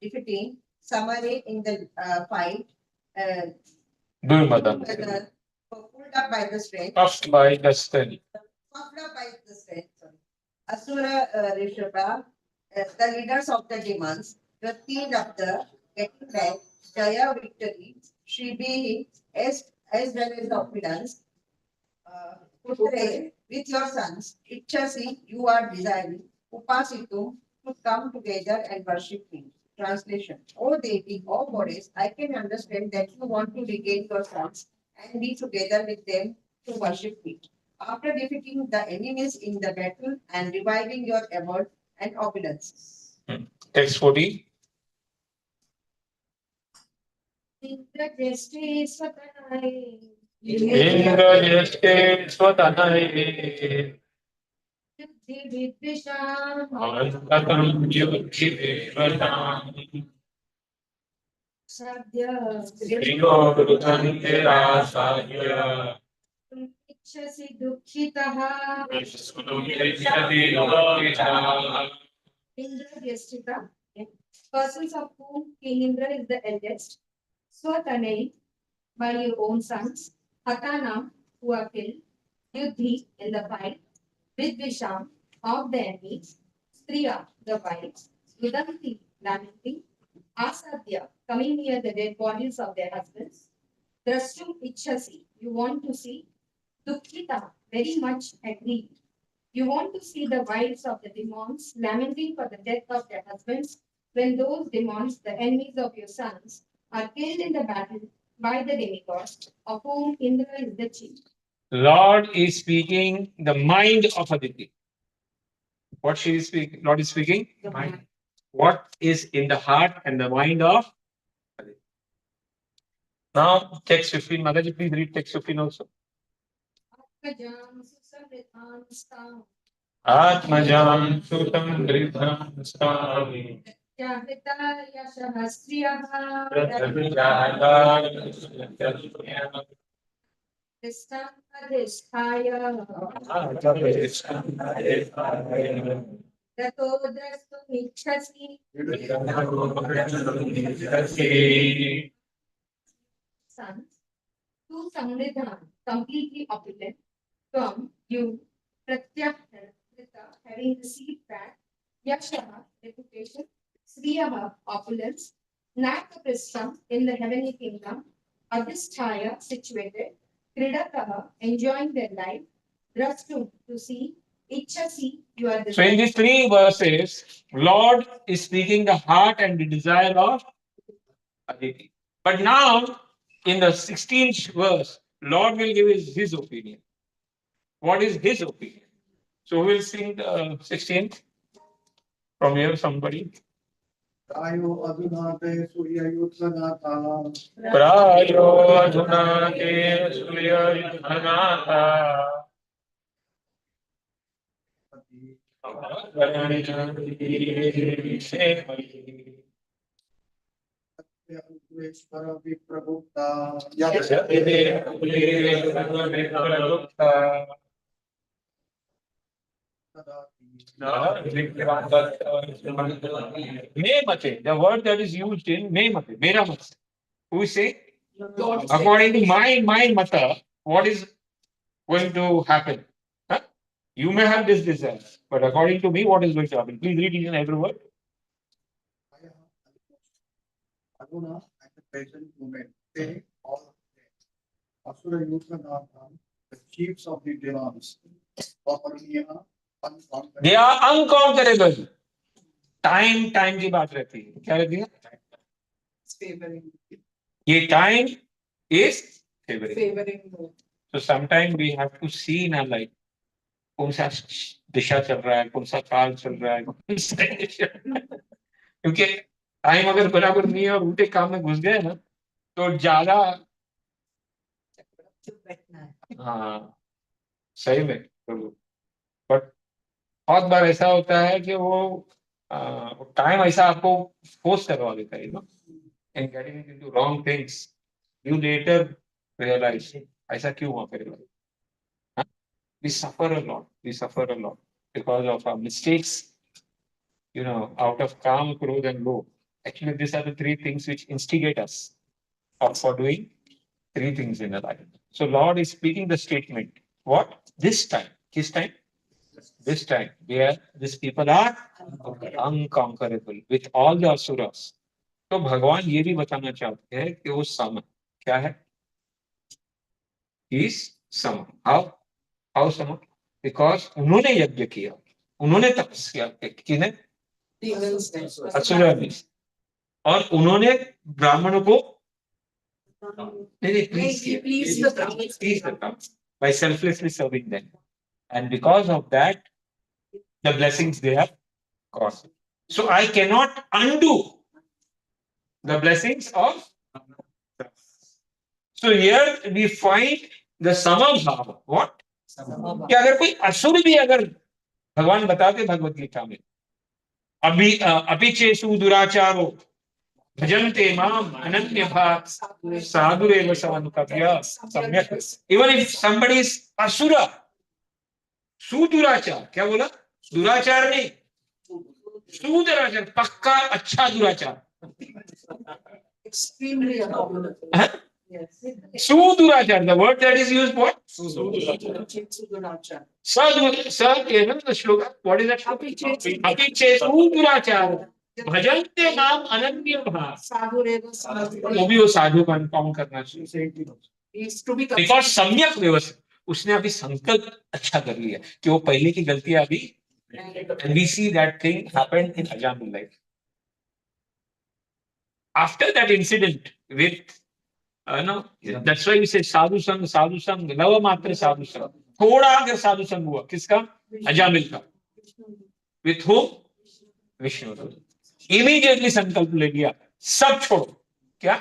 defeating Samare in the fight. Durmada. Pulled up by the strength. Puffed by the strength. Puffed up by the strength. Asura Rishabha, the leaders of the demons, the theme of the getting back, Jaya victory, Shribi as well as the opulence. Putre, with your sons, Ichasi, you are desiring, Upasitum, to come together and worship me. Translation. O deity, O goddess, I can understand that you want to regain your sons and be together with them to worship me. After defeating the enemies in the battle and reviving your abode and opulence. Text 14. Indrajyate Swatanai Antatam Yuddhi Vishwatam Srigo Rudhante Rasaya Ichasi Dukshitaha Vishwati Lokita Indradyastita persons of whom King Indra is the eldest, Swatanai by your own sons, Hatana, who are killed, Yuddhi in the fight, Vidvisham of the enemies, Striya, the wives, Udanti, lamenting, Asadhya, coming near the dead bodies of their husbands, Drashtum Ichhasi, you want to see, Dukkita, very much aggrieved. You want to see the wives of the demons lamenting for the death of their husbands when those demons, the enemies of your sons, are killed in the battle by the demigods, of whom Indra is the chief. Lord is speaking the mind of Aditi. What she is speaking? Lord is speaking The mind. what is in the heart and the mind of Aditi. Now, text 15. Motherji, please read text 15 also. Atmajam susamritam stam, Atmajam sutam vridham stami. Yahrita yashahastriyaha, Kristam adhisthaya, Tato drastum ichhasi, sons, to Samridhan, completely opulent, from you, Pratyahta, having received back, Yashaha, reputation, Sriyaha, opulence, Nakaprisham, in the heavenly kingdom, Adhisthaya, situated, Kridataha, enjoying their life, Drastum, to see, Ichhasi, you are the So in these three verses, Lord is speaking the heart and the desire of Aditi. But now, in the 16th verse, Lord will give his opinion. What is his opinion? So we'll sing the 16th from here, somebody. Tayo aduna te suryayutsanata. Prayo adhuna te surya yudhanatha. Ishvara viprabhukta. Mate, the word that is used in mate, mera mat. Who is saying? According to my mata, what is going to happen? Huh? You may have this desire, but according to me, what is going to happen? Please read each and every word. Aduna at the present moment, they all Asura Yuthanatha, the chiefs of the demons, Vaparniya, They are unconquerable. Time की बात रहती है, क्या रहती है? ये time is favoring. So sometimes we have to see in our life कौन सा दिशा चल रहा है, कौन सा काल चल रहा है, क्योंकि टाइम अगर बराबर नहीं है और उल्टे काम में घुस गए ना तो ज्यादा हाँ सही में बट बहुत बार ऐसा होता है कि वो टाइम ऐसा आपको फोर्स करवा देता है ना and getting into wrong things you later realise ऐसा क्यों हुआ मेरे life we suffer a lot because of our mistakes, out of calm, crude and low. Actually, these are the three things which instigate us for doing three things in a life. So Lord is speaking the statement. What? This time. This time, where these people are unconquerable with all the asuras. तो भगवान ये भी बताना चाहते हैं कि वो सम क्या है? He is some. How some? Because उन्होंने यज्ञ किया, उन्होंने तपस्या की ने असुरा ने, और उन्होंने ब्राह्मणों को please by selflessly serving them, and because of that the blessings they have got. So I cannot undo the blessings of. So here we find the samabhava. What? कि अगर कोई असुर भी अगर भगवान बताते भगवत गीता में अपिचेषु दुराचारो भजन्ते माम अनन्यभाक् साधुरेव समनुकंपया सम्यक्. Even if somebody is asura, सुदुराचार, क्या बोला? दुराचार नहीं, सुदुराचार, पक्का अच्छा दुराचार। Extremely abominable. Huh? Yes. सुदुराचार, the word that is used what? Sudurachar. The shloka, what is that? Apiche सुदुराचार भजन्ते नाम अनन्य भाव। Sadhureva Sadhureva. वो भी वो साधु का काउंट करना चाहिए, Is to be बिकॉज सम्यक व्यवस्थित उसने अभी संकल्प अच्छा कर लिया कि वो पहले की गलतियां अभी, and we see that thing happened in Ajamil's life. After that incident with no, that's why we say साधु संग लव मात्र साधु संग, थोड़ा अगर साधु संग हुआ किसका? अजामिल का। With whom? विष्णु। इमीडिएटली संकल्प ले लिया सब छोड़ो, क्या?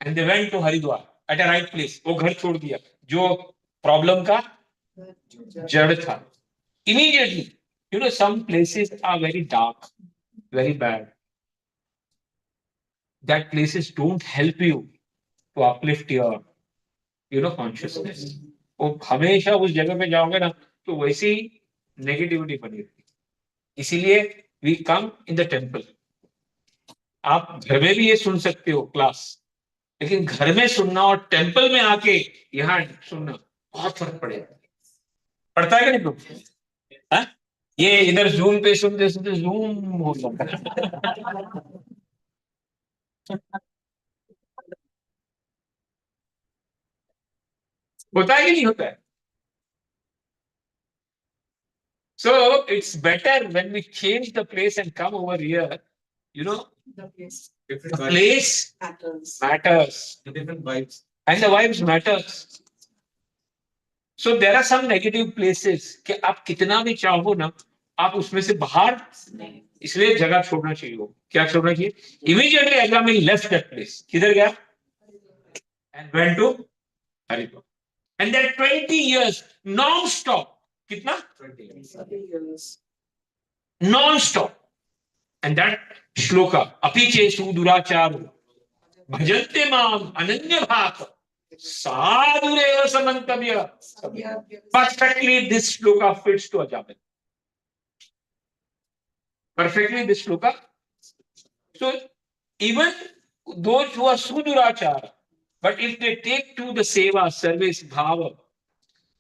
And they went to Haridwar at a right place. वो घर छोड़ दिया जो प्रॉब्लम का जड़ था। Immediately, you know some places are very dark, very bad. That places don't help you to uplift your consciousness. वो हमेशा उस जगह पे जाओगे ना तो वैसी ही नेगेटिविटी बनी रहती। इसीलिए we come in the temple. आप घर में भी ये सुन सकते हो क्लास, लेकिन घर में सुनना और टेम्पल में आके यहाँ सुनना बहुत फर्क पड़ेगा। पड़ता है कि नहीं प्रभु? ये इधर जूम पे सुनते सुनते जूम हो जाता है। होता है कि नहीं होता है? So it's better when we change the place and come over here. You know, the place. the place matters. The different vibes. And the vibes matters. So there are some negative places कि आप कितना भी चाहो ना, आप उसमें से बाहर, इसलिए जगह छोड़ना चाहिए। हो क्या छोड़ना चाहिए? Immediately Ajamil left that place. किधर गया? And went to Haridwar. And that 20 years non-stop. कितना? 20 years. Non-stop. And that shloka, apiche suduracharo bhajante mam ananya bhata sadhureva samantavya. Perfectly this shloka fits to Ajamil. Perfectly this shloka. So even those who are sudurachara, but if they take to the seva, service, bhava,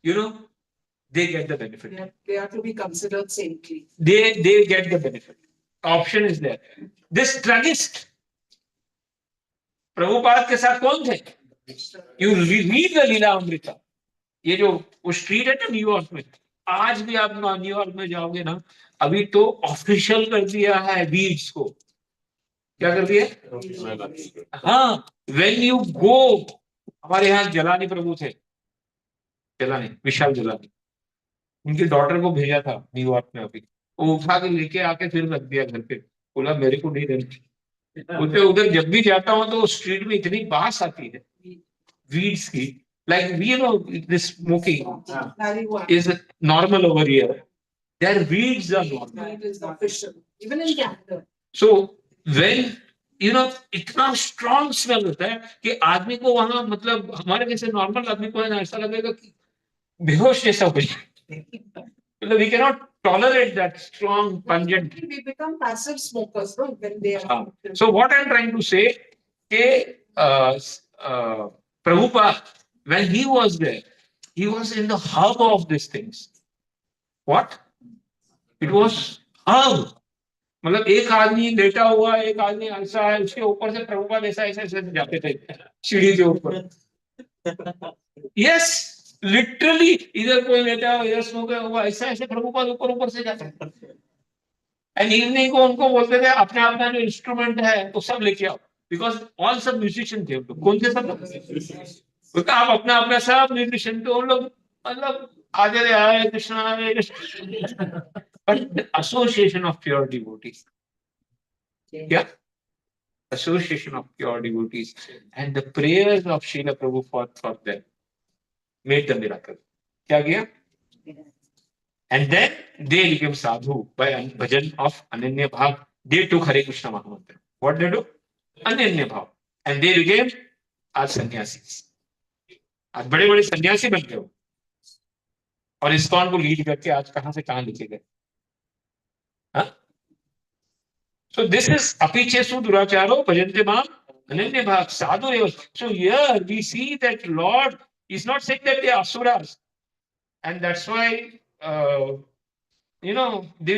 you know, they get the benefit. They are to be considered saintly. They get the benefit. Option is there. This druggist, Prabhupada के साथ कौन थे? You read the लीला अमृता। ये जो वो street है ना New York में, आज भी आप न्यूयॉर्क में जाओगे ना, अभी तो ऑफिशियल कर दिया है बीड्स को। क्या कर दिया? हाँ, when you go, हमारे यहाँ जलानी प्रभु थे, जलानी विशाल जलानी, उनकी डॉटर को भेजा था न्यूयॉर्क में, अभी वो उठा के लेके आके फिर रख दिया घर पे। बोला मेरे को नहीं देना। बोलते उधर जब भी जाता हूँ तो स्ट्रीट में इतनी बास आती है वीड्स की, like we know this smoking is normal over here, there weeds are normal, It is official, even in Canada. So when you know इतना स्ट्रॉन्ग स्मेल होता है कि आदमी को वहां, मतलब हमारे जैसे नॉर्मल आदमी को ऐसा लगेगा कि बेहोश जैसा हो जाए। We cannot tolerate that strong, pungent. We become passive smokers, no? When they are. So what I'm trying to say, Prabhupada, when he was there, he was in the hub of these things. What? It was hub. मतलब एक आदमी लेटा हुआ, एक आदमी ऐसा है, उसके ऊपर से प्रभुपाद ऐसा ऐसा ऐसे जाते थे सीढ़ी के ऊपर। Yes. लिटरली इधर कोई लेटा हुआ, इधर सो गया हुआ, ऐसा ऐसे प्रभुपाद ऊपर ऊपर से जाते हैं। एंड इवनिंग को उनको बोलते थे अपने अपना जो इंस्ट्रूमेंट है तो सब लेके आओ, बिकॉज ऑल सब म्यूजिशियन थे। कौन थे सब? बोलते आप अपना अपना सब म्यूजिशियन थे उन लोग, मतलब आगे रे Hare Krishna Hare Krishna. But association of pure devotees, क्या? Association of pure devotees and the prayers of Srila Prabhupada for them made the miracle. क्या किया? And then they became sadhu by bhajan of Ananya Bhav. They took Hare Krishna Mahamantra. What they do? Ananya Bhav. And they became आज सन्यासी। आज बड़े बड़े सन्यासी बन गए और इस्कॉन को लीड करके आज कहां से कहां लेके गए। So this is apichesu duracharo bhajante mam ananya bhag sadhu eva. So here we see that Lord is not saying that they are asuras, and that's why they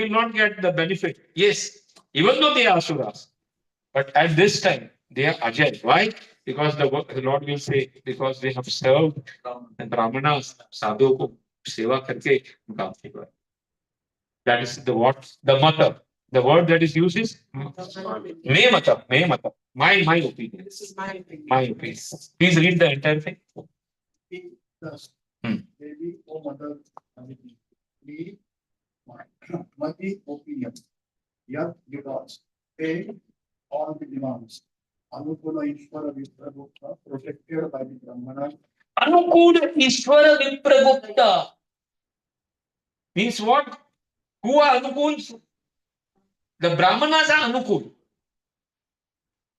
will not get the benefit. Yes, even though they are asuras, but at this time they are ajay. Why? Because the Lord will say, because they have served the brahmanas, sadhu ko seva karke उनका आशीर्वाद. That is the what the mata. The word that is used is me mata, my opinion. This is my opinion. My opinion. Please read the entire thing. Thus, Hmm. Devi, O Mother, me, my opinion. Yet because they all the demands. Anukula Ishvara Vipragupta, protected by the Brahmana, Anukula Ishvara Vipragupta means what? Who are Anukuls? The Brahmanas are Anukul.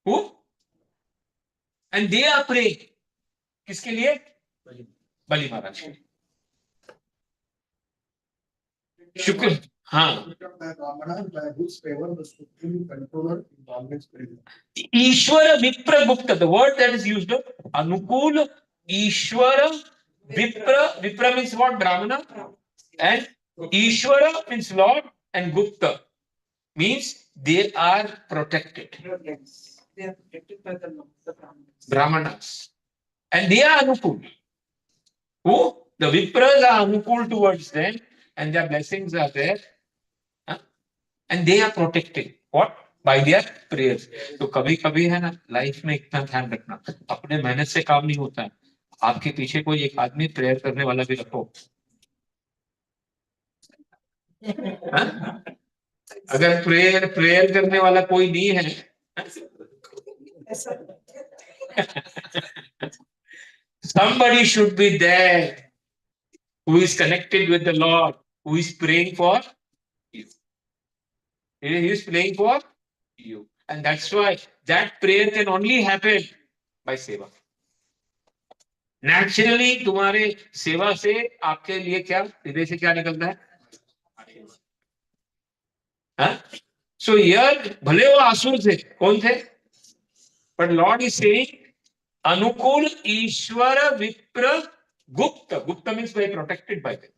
Who? And they are praying. किसके लिए? बलि महाराज के लिए. शुक्र. हाँ. by Brahmana, by whose favor the supreme controller is always present. Ishvara Vipragupta, the word that is used, Anukul, Ishvara, Vipra means what? Brahmana. And Ishvara means Lord, and Gupta means they are protected. Yes. They are protected by the law, the Brahmins. Brahmanas. And they are Anukul. Who? The Vipras are Anukul towards them, and their blessings are there. Huh? And they are protected. What? By their prayers. तो कभी कभी है ना life में इतना ध्यान रखना, अपने मेहनत से काम नहीं होता है, आपके पीछे कोई एक आदमी प्रेयर करने वाला भी रखो. हाँ? अगर प्रेयर करने वाला कोई नहीं है, somebody should be there who is connected with the Lord, who is praying for you. He is praying for you. And that's why that prayer can only happen by seva. Naturally, तुम्हारे सेवा से आपके लिए क्या हृदय से क्या निकलता है? हाँ? So here, भले वो आसुर थे, कौन थे? But Lord is saying, अनुकूल ईश्वर विप्र गुप्त. Gupta means they are protected by them.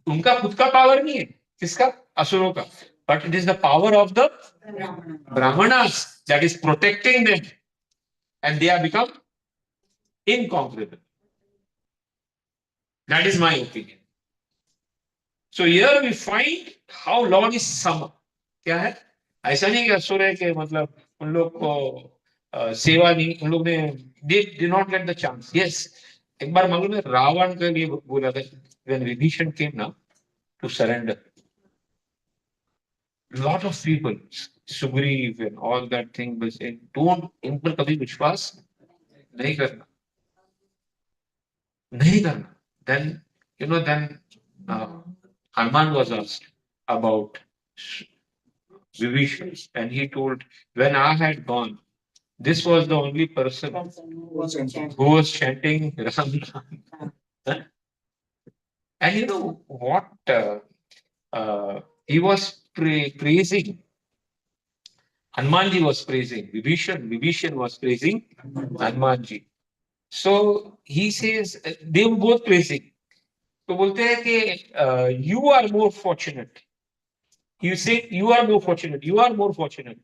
उनका खुद का पावर नहीं है, किसका? असुरों का. But it is the power of the Brahmanas that is protecting them, and they have become incomparable. That is my opinion. So here we find how Lord is sama. क्या है? ऐसा नहीं कि असुर है कि मतलब उन लोग को सेवा नहीं, उन लोग ने did not get the chance. Yes, एक बार मालूम है रावण के लिए बोला था, when Vibhishan came now to surrender, lot of people, Sugriv and all that thing was saying, don't इन पर कभी विश्वास नहीं करना, नहीं करना. Then then Hanuman was asked about Vibhishan, and he told, when I had gone, this was the only person who was chanting Ram Ram. Huh? And you know what? He was praising. Hanumanji was praising Vibhishan. Vibhishan was praising Hanumanji. So he says, they were both praising. तो बोलते हैं कि you are more fortunate. You say you are more fortunate. You are more fortunate.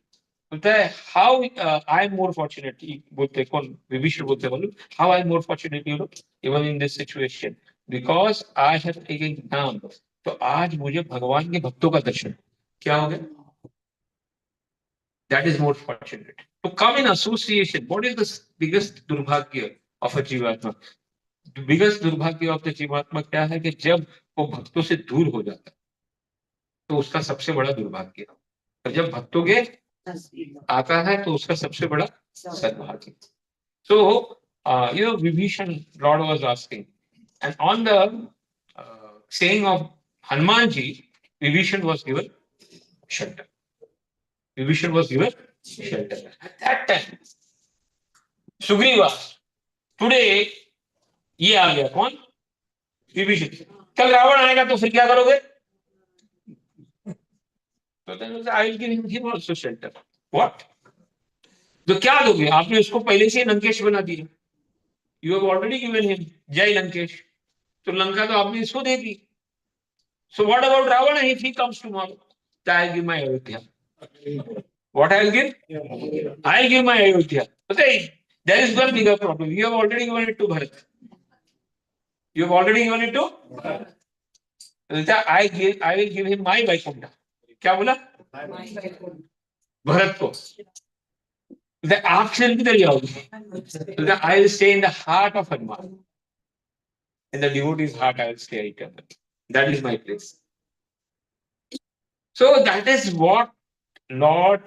बोलता है how I am more fortunate. बोलते कौन? विभीषण बोलते बोलो how I am more fortunate, even in this situation, because I have taken नाम. तो आज मुझे भगवान के भक्तों का दर्शन क्या हो गया? That is more fortunate. To come in association, what is the biggest दुर्भाग्य of a जीवात्मा? The biggest दुर्भाग्य of the जीवात्मा क्या है कि जब वो भक्तों से दूर हो जाता है, तो उसका सबसे बड़ा दुर्भाग्य. और जब भक्तों के आता है तो उसका सबसे बड़ा सद्भाग्य. So, Vibhishan, Lord was asking, and on the saying of Hanumanji, Vibhishan was given shelter. Vibhishan was given shelter. At that time, Sugriva, today, ये आ गया कौन? विभीषण. कल रावण आएगा तो फिर क्या करोगे? So then I will give him also shelter. What? तो क्या दोगे? आपने उसको पहले से लंकेश बना दिया. You have already given him Jai Lankesh. तो लंका तो आपने इसको दे दी. So what about Ravana if he comes tomorrow? I will give my Ayodhya. What I will give? I will give my Ayodhya. Okay, there is one bigger problem. You have already given it to Bharat. You have already given it to Bharat. I will give him my Vaikunta. क्या बोला? भरत को. आप किधर जाओगे? I will stay in the heart of Hanuman. In the devotee's heart, I will stay eternally. That is my place. So that is what Lord,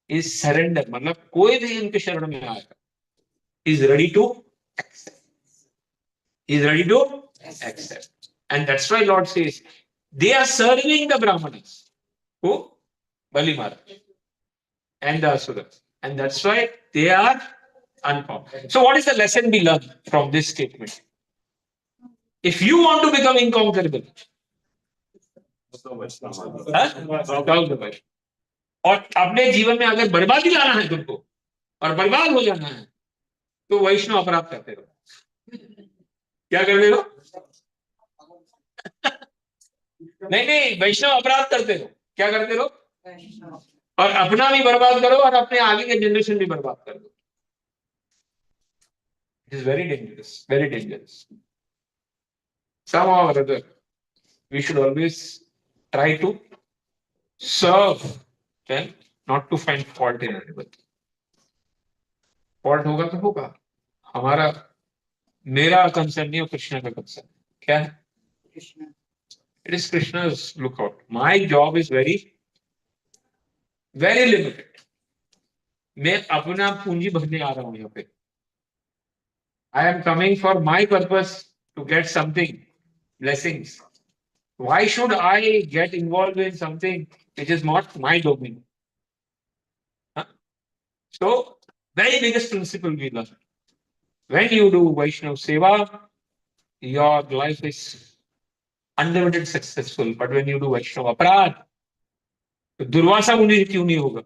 is surrender. मतलब कोई भी इनके शरण में आएगा, is ready to accept. Is ready to accept. And that's why Lord says, they are serving the Brahmanas. Who? Bali Maharaj. And the Asuras. And that's why they are unformed. So what is the lesson we learn from this statement? If you want to become inconquerable, और अपने जीवन में अगर बर्बादी लाना है तुमको और बर्बाद हो जाना है तो वैष्णव अपराध करते रहो. क्या करते रहो? नहीं, वैष्णव अपराध करते रहो. क्या करते रहो? और अपना भी बर्बाद करो और अपने आगे के जनरेशन भी बर्बाद कर दो. It is very dangerous, very dangerous. Somehow or other, we should always try to serve them, not to find fault in anybody. Fault होगा तो होगा. मेरा कंसर्न नहीं है, कृष्णा का कंसर्न. क्या है? It is Krishna's lookout. My job is very, very limited. मैं अपना पूंजी भरने आ रहा हूं यहाँ पे. I am coming for my purpose to get something, blessings. Why should I get involved in something which is not my domain? Huh? So, very biggest principle we learn. When you do Vaishnav Seva, your life is unlimited successful. But when you do Vaishnav Aparad, Durvasa Muni kyun nahi hoga?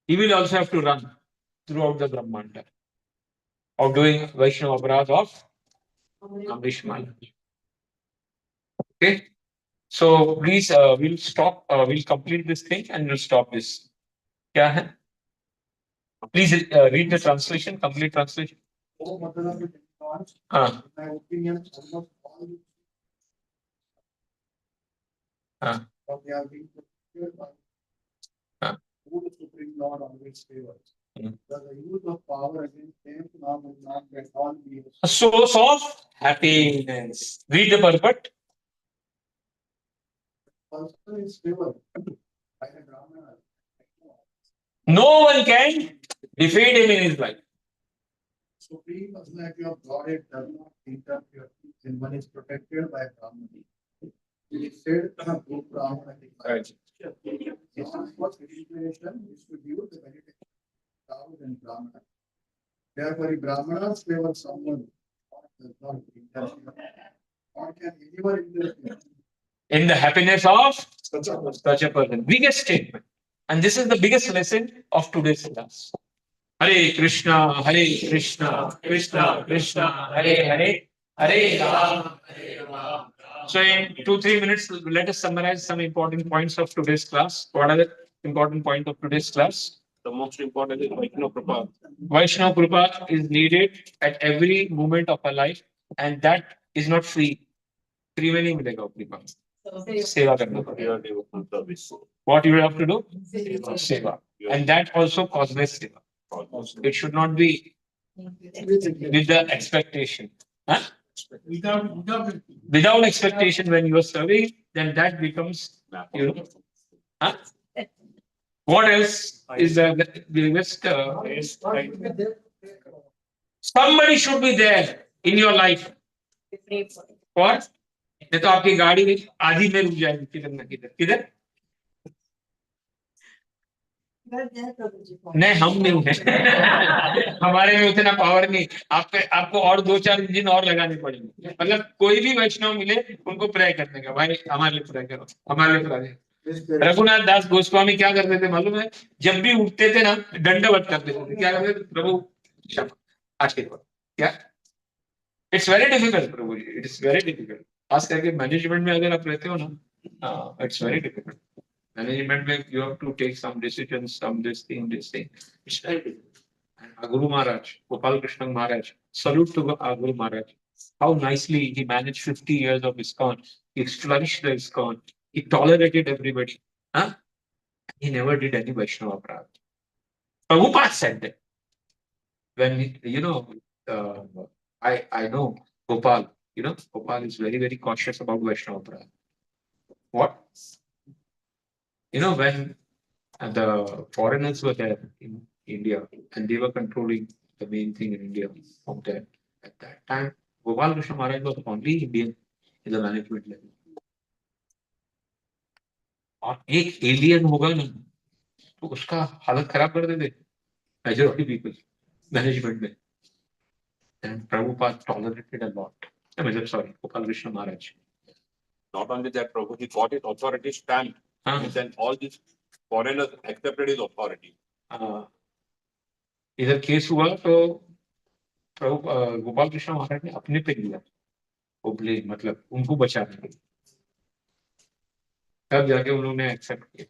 He will also have to run throughout the Brahmanda of doing Vaishnav Aparad of Amrish Maharaj. Okay? So please, we'll stop, we'll complete this thing and we'll stop this. क्या है? Please read the translation, complete translation. Oh, mother of the Lord, हाँ. in my opinion, almost all हाँ. of they are being procured by हाँ. who the Supreme Lord always favors. Hmm. But the use of power against them now will not get all be A source of happiness. Read the purport. person is favored by the Brahmana. No one can defeat him in his life. Supreme personality of Godhead does not interfere when one is protected by Brahmana. It is said, good Brahmana. Right. What inspiration is to give the benefit of and Brahmana. Therefore, if Brahmanas favor someone, God does not interfere. God can anywhere interfere. In the happiness of Such a person. such a person. Biggest statement. And this is the biggest lesson of today's class. Hare Krishna, Krishna Krishna, Hare Hare, Hare Ram, Hare Ram. So in 2-3 minutes, let us summarize some important points of today's class. What are the important points of today's class? The most important is Vaishnava Kripa. Vaishnava Kripa is needed at every moment of our life, and that is not free. Free में नहीं मिलेगा कृपा. सेवा करना पड़ेगा. Pure devotional service. What you have to do? Seva. And that also causeless seva. It should not be with the expectation. Huh? Without expectation when you are serving, then that becomes, Huh? What else is the biggest? Somebody should be there in your life. For? नहीं तो आपकी गाड़ी आधी में रुक जाएगी किधर ना किधर. नहीं, हम नहीं है। हमारे में उतना पावर नहीं। आपको और 2-4 इंजन और लगाने पड़ेंगे। मतलब कोई भी वैष्णव मिले उनको प्रे करने का, भाई हमारे लिए प्रे करो, हमारे लिए प्रे करो। रघुनाथ दास गोस्वामी क्या करते थे मालूम है? जब भी उठते थे ना, दंडवत करते थे। क्या करते थे? प्रभु क्षमा, आशीर्वाद। क्या? It's very difficult Prabhu ji, it's very difficult. खास करके मैनेजमेंट में अगर आप रहते हो ना, इट्स वेरी डिफिकल्ट। Management में you have to take some decisions, some this thing. It's very difficult. And our Guru Maharaj, Gopal Krishna Maharaj, salute to our Guru Maharaj. How nicely he managed 50 years of ISKCON. He flourished the ISKCON. He tolerated everybody. Huh? He never did any Vaishnava aparadh. Prabhupada said that. When I know Gopal. Gopal is very, very cautious about Vaishnava aparadh. What? When the foreigners were there in India and they were controlling the main thing in India from there. At that time, Gopal Krishna Maharaj was only Indian in the management level. और एक alien होगा ना तो उसका हालत खराब कर देते मेजॉरिटी पीपल मैनेजमेंट में. And Prabhupada tolerated a lot. Sorry, Gopal Krishna Maharaj. Not only that, Prabhu, he got his authority stamped. And then all these foreigners accepted his authority. इधर केस हुआ तो प्रभु गोपाल कृष्ण महाराज ने अपने पे लिया वो ब्लेम, मतलब उनको बचाने के लिए. तब जाके उन्होंने एक्सेप्ट किया.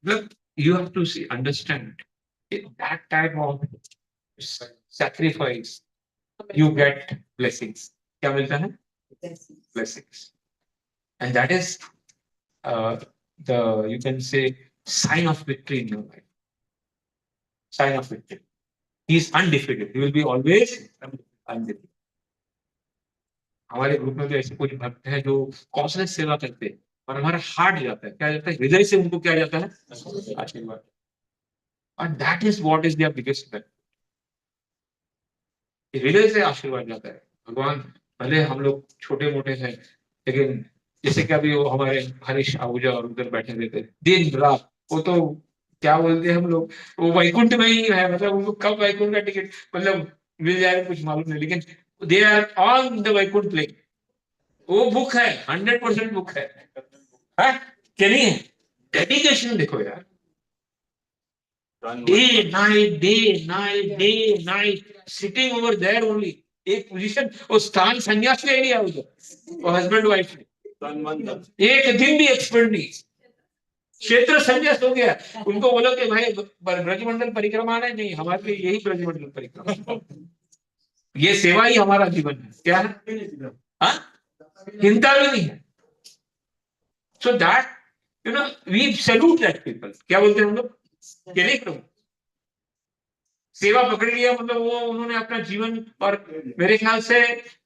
मतलब you have to see, understand that type of sacrifice you get blessings. क्या मिलता है? Blessings. And that is the, you can say, sign of victory in your life. Sign of victory. He is undefeated. He will be always undefeated. हमारे group में भी ऐसे कुछ भक्त हैं जो कॉन्शियस सेवा करते हैं और हमारा हार्ट जाता है. क्या जाता है? हृदय से उनको क्या जाता है? आशीर्वाद. And that is what is their biggest benefit. हृदय से आशीर्वाद जाता है. भगवान भले हम लोग छोटे मोटे हैं, लेकिन जैसे कि अभी वो हमारे हरीश आहूजा और उधर बैठे रहते दिन रात, वो तो क्या बोलते हैं हम लोग, वो वैकुंठ में ही है. मतलब उनको कब वैकुंठ का टिकट मतलब मिल जाएगा कुछ मालूम नहीं, लेकिन they are on the Vaikuntha plane. वो बुक है, 100% बुक है. क्या नहीं है? डेडिकेशन देखो यार. Day, night, sitting over there only. एक पोजीशन, वो स्थान संन्यास ले लिया उधर, वो हस्बैंड वाइफ ने. एक दिन भी एक्सपर्ट नहीं. क्षेत्र संन्यास हो गया. उनको बोलो कि भाई ब्रजमंडल परिक्रमा नहीं, हमारे लिए यही ब्रजमंडल परिक्रमा. ये सेवा ही हमारा जीवन है. क्या है? चिंता भी नहीं है. So that we salute that people. क्या बोलते हैं हम लोग? क्या नहीं करूँ, सेवा पकड़ लिया मतलब वो उन्होंने अपना जीवन. और मेरे ख्याल से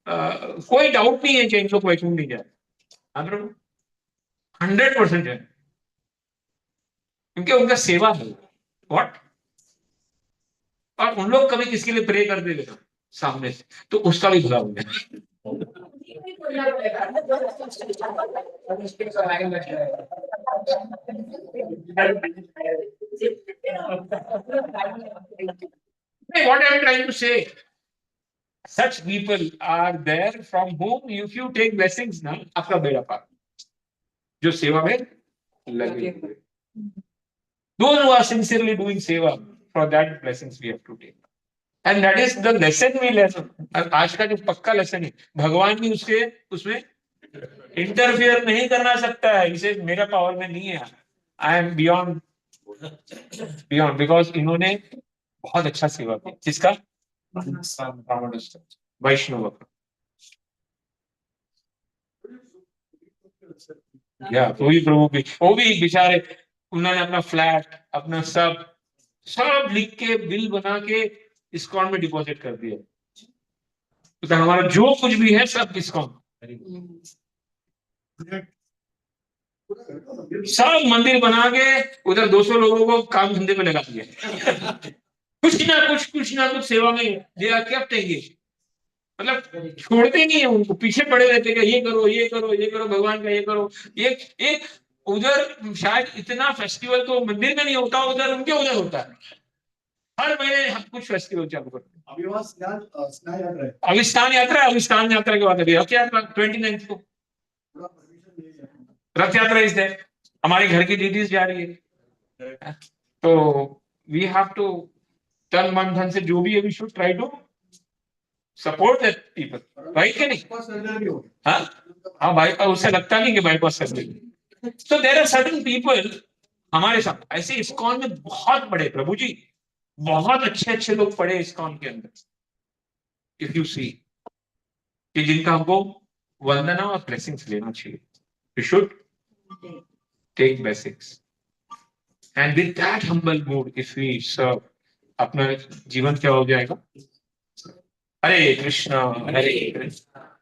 कोई डाउट नहीं है कि इनको वैकुंठ नहीं जाए. 100% है, क्योंकि उनका सेवा है. व्हाट? और उन लोग कभी किसके लिए प्रे कर देगा सामने से तो उसका भी भला हो गया. What I am trying to say, such people are there from whom if you take blessings ना, आपका बेड़ा पार. जो सेवा में लगे हुए. Those who are sincerely doing seva, for that blessings we have to take. And that is the lesson we learn. आज का जो पक्का लेसन है, भगवान भी उसमें इंटरफियर नहीं करना सकता है. इसे मेरा पावर में नहीं है. आई एम बियॉन्ड बिकॉज इन्होंने बहुत अच्छा सेवा किया. किसका? वैष्णव का. या वो भी प्रभु की, वो भी बेचारे, उन्होंने अपना फ्लैट, अपना सब लिख के बिल बना के इस्कॉन में डिपॉजिट कर दिया. तो हमारा जो कुछ भी है सब इस्कॉन. सब मंदिर बना के उधर 200 लोगों को काम धंधे में लगा दिया. कुछ ना कुछ सेवा में दे केप्ट एंगेज. मतलब छोड़ते नहीं है उनको, पीछे पड़े रहते हैं. ये करो भगवान का, ये करो. एक उधर शायद इतना फेस्टिवल तो मंदिर में नहीं होता, उधर उनके उधर होता है। हर महीने हम कुछ फेस्टिवल चालू करते हैं। अभी वहाँ स्नान यात्रा है। अविष्ठान यात्रा है, अविष्ठान यात्रा के बाद अभी रथ यात्रा 29 को, थोड़ा परमिशन ले लिया। रथ यात्रा इस दिन हमारे घर की दीदी जा रही है, तो वी हैव टू तन मन धन से जो भी है we should try to support that people, right कि नहीं? सर्जरी भी होगी। हाँ हाँ भाई, उससे लगता नहीं कि bypass surgery. So there are certain people हमारे साथ ऐसे इस्कॉन में बहुत बड़े प्रभु जी, बहुत अच्छे अच्छे लोग पड़े इस्कॉन के अंदर। इफ यू सी कि जिनका हमको वंदना और ब्लेसिंग्स लेना चाहिए, you should take blessings and with that humble mood if we serve, अपना जीवन क्या हो जाएगा? हरे कृष्णा हरे कृष्णा